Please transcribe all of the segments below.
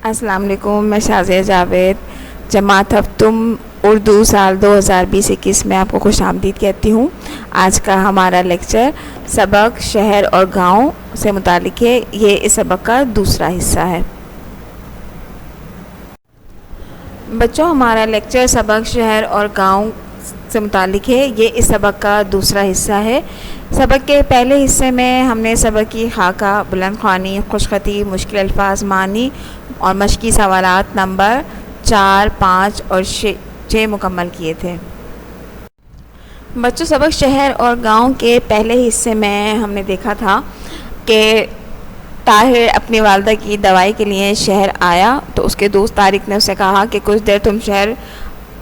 अस्सलाम वालेकुम। मैं शाज़िया जावेद जमात हफ्तुम उर्दू साल 2020-21 में आपको खुश आमदीद कहती हूँ। आज का हमारा लेक्चर सबक शहर और गांव से मुतालिक है। ये इस सबक का दूसरा हिस्सा है। बच्चों, हमारा लेक्चर सबक शहर और गांव से मुतालिक है। ये इस सबक का दूसरा हिस्सा है। सबक के पहले हिस्से में हमने सबक की खाका, बुलंद ख्वानी, खुशखती, मुश्किल अल्फाज, मानी और मशकी सवालात नंबर 4, 5 और 6 मुकम्मल किए थे। बच्चों, सबक शहर और गांव के पहले हिस्से में हमने देखा था कि ताहिर अपनी वालदा की दवाई के लिए शहर आया तो उसके दोस्त तारिक ने उसे कहा कि कुछ देर तुम शहर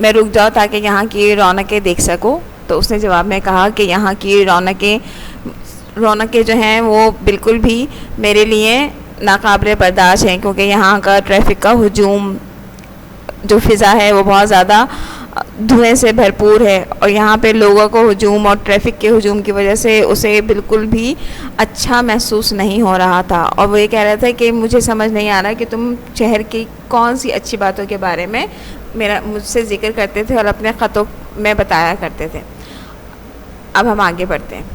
में रुक जाओ ताकि यहाँ की रौनकें देख सको। तो उसने जवाब में कहा कि यहाँ की रौनकें जो हैं वो बिल्कुल भी मेरे लिए नाकाबिल बर्दाश्त हैं, क्योंकि यहाँ का ट्रैफिक का हुजूम जो फ़िज़ा है वो बहुत ज़्यादा धुएं से भरपूर है और यहाँ पे लोगों को हुजूम और ट्रैफिक के हुजूम की वजह से उसे बिल्कुल भी अच्छा महसूस नहीं हो रहा था। और वो ये कह रहा था कि मुझे समझ नहीं आ रहा कि तुम शहर की कौन सी अच्छी बातों के बारे में मुझसे जिक्र करते थे और अपने ख़तों में बताया करते थे। अब हम आगे बढ़ते हैं।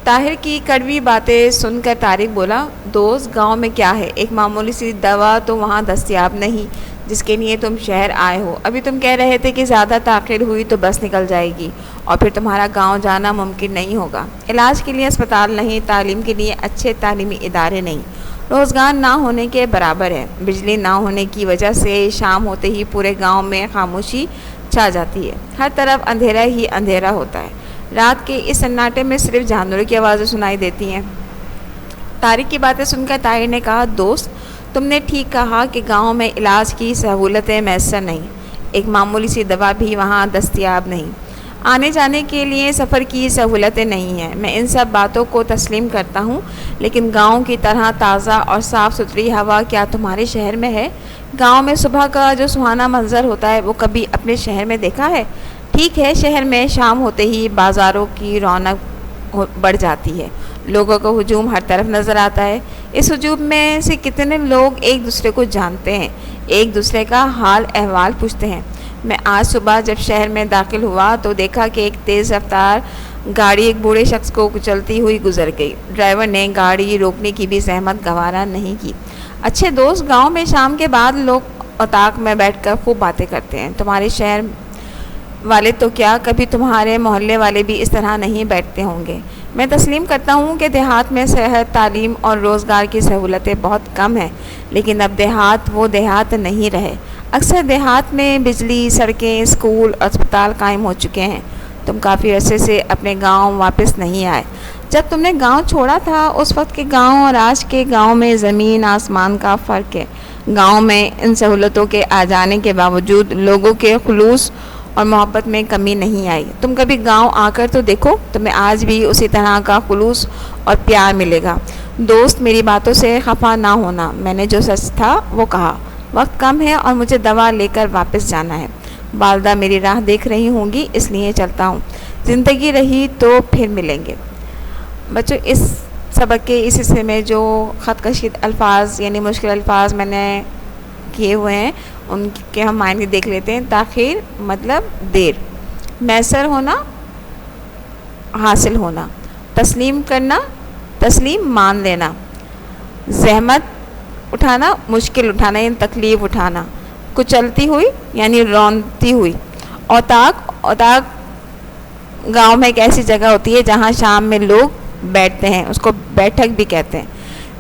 ताहिर की कड़वी बातें सुनकर तारिक बोला, दोस्त, गांव में क्या है, एक मामूली सी दवा तो वहाँ दस्तयाब नहीं जिसके लिए तुम शहर आए हो। अभी तुम कह रहे थे कि ज़्यादा ताख़ीर हुई तो बस निकल जाएगी और फिर तुम्हारा गांव जाना मुमकिन नहीं होगा। इलाज के लिए अस्पताल नहीं, तालीम के लिए अच्छे तालीमी इदारे नहीं, रोज़गार ना होने के बराबर है। बिजली ना होने की वजह से शाम होते ही पूरे गांव में खामोशी छा जाती है। हर तरफ अंधेरा ही अंधेरा होता है। रात के इस सन्नाटे में सिर्फ जानवरों की आवाज़ें सुनाई देती हैं। तारिक की बातें सुनकर ताहिर ने कहा, दोस्त, तुमने ठीक कहा कि गांव में इलाज की सहूलतें मैसर नहीं, एक मामूली सी दवा भी वहाँ दस्तयाब नहीं, आने जाने के लिए सफ़र की सहूलतें नहीं हैं। मैं इन सब बातों को तस्लीम करता हूँ, लेकिन गांव की तरह ताज़ा और साफ़ सुथरी हवा क्या तुम्हारे शहर में है? गांव में सुबह का जो सुहाना मंजर होता है वो कभी अपने शहर में देखा है? ठीक है, शहर में शाम होते ही बाज़ारों की रौनक बढ़ जाती है, लोगों का हुजूम हर तरफ नज़र आता है। इस हुजूम में से कितने लोग एक दूसरे को जानते हैं, एक दूसरे का हाल अहवाल पूछते हैं। मैं आज सुबह जब शहर में दाखिल हुआ तो देखा कि एक तेज़ रफ्तार गाड़ी एक बूढ़े शख्स को कुचलती हुई गुजर गई। ड्राइवर ने गाड़ी रोकने की भी जहमत गवारा नहीं की। अच्छे दोस्त, गांव में शाम के बाद लोग औताक में बैठकर खूब बातें करते हैं। तुम्हारे शहर वाले तो क्या, कभी तुम्हारे मोहल्ले वाले भी इस तरह नहीं बैठते होंगे। मैं तस्लीम करता हूँ कि देहात में सेहत, तालीम और रोज़गार की सहूलतें बहुत कम हैं, लेकिन अब देहात वो देहात नहीं रहे। अक्सर देहात में बिजली, सड़कें, स्कूल, अस्पताल कायम हो चुके हैं। तुम काफ़ी अरसे से अपने गांव वापस नहीं आए। जब तुमने गांव छोड़ा था उस वक्त के गांव और आज के गांव में ज़मीन आसमान का फ़र्क है। गांव में इन सहूलतों के आ जाने के बावजूद लोगों के खुलूस और मोहब्बत में कमी नहीं आई। तुम कभी गांव आकर तो देखो, तुम्हें आज भी उसी तरह का खुलूस और प्यार मिलेगा। दोस्त, मेरी बातों से खफा ना होना, मैंने जो सच था वो कहा। वक्त कम है और मुझे दवा लेकर वापस जाना है। वालदा मेरी राह देख रही होंगी, इसलिए चलता हूँ। ज़िंदगी रही तो फिर मिलेंगे। बच्चों, इस सबक के इस हिस्से में जो ख़तकशी अल्फाज यानी मुश्किल अल्फाज मैंने किए हुए हैं उनके हम मायने देख लेते हैं। ताख़ीर मतलब देर, मैसर होना, हासिल होना, तस्लीम करना, तस्लीम मान लेना, ज़हमत उठाना, मुश्किल उठाना यानी तकलीफ़ उठाना, कुचलती हुई यानी रौनती हुई। औताक गांव में एक ऐसी जगह होती है जहां शाम में लोग बैठते हैं, उसको बैठक भी कहते हैं।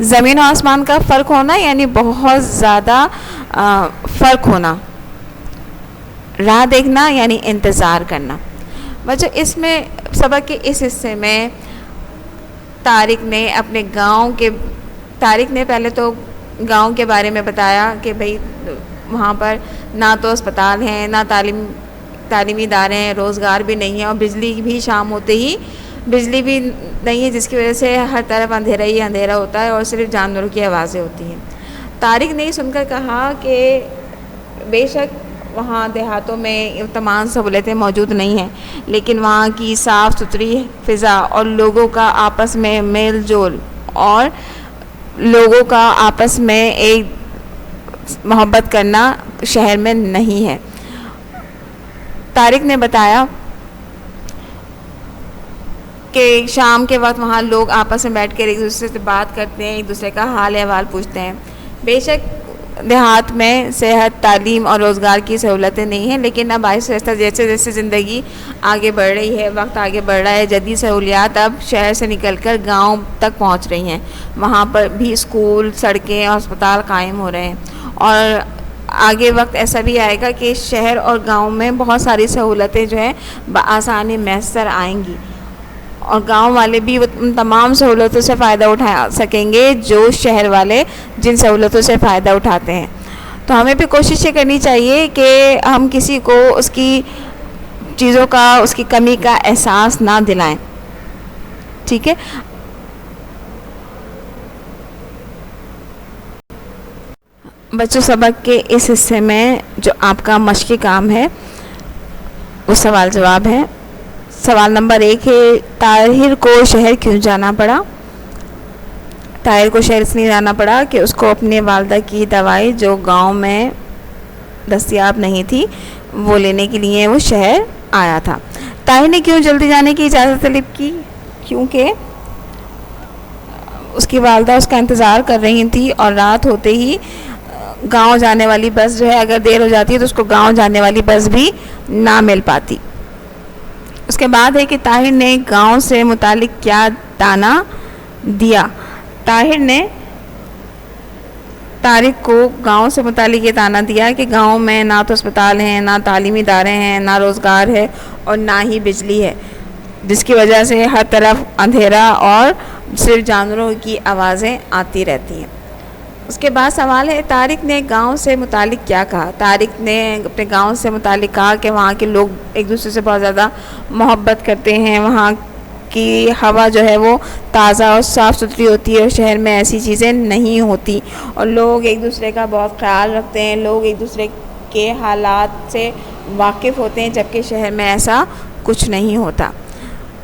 ज़मीन और आसमान का फ़र्क होना यानी बहुत ज़्यादा फ़र्क होना। राह देखना यानी इंतज़ार करना। बच्चों, इसमें सबक के इस हिस्से में तारिक ने पहले तो गांव के बारे में बताया कि भाई वहाँ पर ना तो अस्पताल हैं, ना तालीमी इदारे हैं, रोज़गार भी नहीं है और बिजली भी शाम होते ही बिजली भी नहीं है, जिसकी वजह से हर तरफ अंधेरा ही अंधेरा होता है और सिर्फ जानवरों की आवाज़ें होती हैं। तारिक ने सुनकर कहा कि बेशक वहाँ देहातों में तमाम सहूलतें मौजूद नहीं हैं, लेकिन वहाँ की साफ़ सुथरी फ़िज़ा और लोगों का आपस में मेल जोल और लोगों का आपस में एक मोहब्बत करना शहर में नहीं है। तारिक ने बताया कि शाम के वक्त वहाँ लोग आपस में बैठ कर एक दूसरे से बात करते हैं, एक दूसरे का हाल अहवाल पूछते हैं। बेशक देहात में सेहत, तालीम और रोज़गार की सहूलतें नहीं हैं, लेकिन अब आहिस्ता आहिस्ता जैसे जैसे ज़िंदगी आगे बढ़ रही है, वक्त आगे बढ़ रहा है, जदीद सहूलियात अब शहर से निकलकर गांव तक पहुंच रही हैं। वहां पर भी स्कूल, सड़कें और अस्पताल कायम हो रहे हैं और आगे वक्त ऐसा भी आएगा कि शहर और गांव में बहुत सारी सहूलतें जो है बआसानी मैसर आएंगी और गांव वाले भी उन तमाम सहूलतों से फ़ायदा उठा सकेंगे जो शहर वाले जिन सहूलतों से फ़ायदा उठाते हैं। तो हमें भी कोशिश ये करनी चाहिए कि हम किसी को उसकी चीज़ों का, उसकी कमी का एहसास ना दिलाएं। ठीक है। बच्चों, सबक के इस हिस्से में जो आपका मश्की काम है वो सवाल जवाब है। सवाल नंबर 1 है, ताहिर को शहर क्यों जाना पड़ा? ताहिर को शहर इसलिए जाना पड़ा कि उसको अपने वालदा की दवाई जो गांव में दस्तयाब नहीं थी वो लेने के लिए वो शहर आया था। ताहिर ने क्यों जल्दी जाने की इजाज़त तलब की? क्योंकि उसकी वालदा उसका इंतज़ार कर रही थी और रात होते ही गांव जाने वाली बस जो है, अगर देर हो जाती है तो उसको गांव जाने वाली बस भी ना मिल पाती। उसके बाद है कि ताहिर ने गांव से मुतालिक क्या ताना दिया? ताहिर ने तारिक को गांव से मुतालिक ये ताना दिया कि गांव में ना तो अस्पताल हैं, ना तालीमी इदारे हैं, ना रोज़गार है और ना ही बिजली है, जिसकी वजह से हर तरफ अंधेरा और सिर्फ जानवरों की आवाज़ें आती रहती हैं। उसके बाद सवाल है, तारिक ने गांव से मुतालिक क्या कहा? तारिक ने अपने गांव से मुतालिक कहा कि वहाँ के लोग एक दूसरे से बहुत ज़्यादा मोहब्बत करते हैं, वहाँ की हवा जो है वो ताज़ा और साफ़ सुथरी होती है और शहर में ऐसी चीज़ें नहीं होती और लोग एक दूसरे का बहुत ख्याल रखते हैं, लोग एक दूसरे के हालात से वाकिफ़ होते हैं, जबकि शहर में ऐसा कुछ नहीं होता।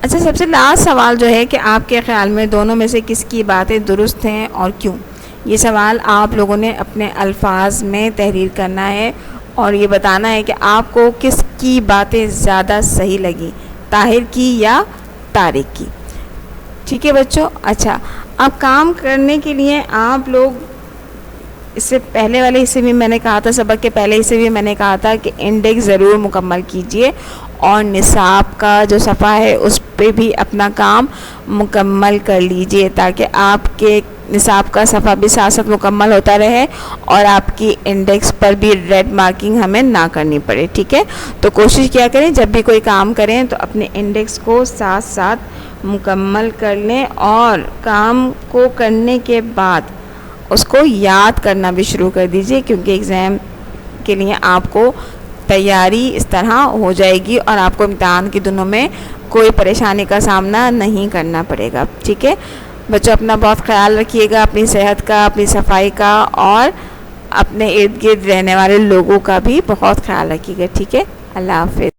अच्छा, सबसे लास्ट सवाल जो है कि आपके ख़्याल में दोनों में से किसकी बातें दुरुस्त हैं और क्यों? ये सवाल आप लोगों ने अपने अल्फाज में तहरीर करना है और ये बताना है कि आपको किसकी बातें ज़्यादा सही लगी, ताहिर की या तारिक की। ठीक है बच्चों। अच्छा, अब काम करने के लिए आप लोग, इससे पहले वाले हिस्से में मैंने कहा था, सबक के पहले हिस्से में मैंने कहा था कि इंडेक्स ज़रूर मुकम्मल कीजिए और निसाब का जो सफ़ा है उस पे भी अपना काम मुकम्मल कर लीजिए ताकि आपके निसाब का सफ़ा भी साथ साथ मुकम्मल होता रहे और आपकी इंडेक्स पर भी रेड मार्किंग हमें ना करनी पड़े। ठीक है। तो कोशिश किया करें जब भी कोई काम करें तो अपने इंडेक्स को साथ साथ मुकम्मल कर लें और काम को करने के बाद उसको याद करना भी शुरू कर दीजिए, क्योंकि एग्ज़ाम के लिए आपको तैयारी इस तरह हो जाएगी और आपको इम्तिहान के दिनों में कोई परेशानी का सामना नहीं करना पड़ेगा। ठीक है बच्चों, अपना बहुत ख्याल रखिएगा, अपनी सेहत का, अपनी सफाई का और अपने इर्द गिर्द रहने वाले लोगों का भी बहुत ख्याल रखिएगा। ठीक है। अल्लाह हाफ़िज़।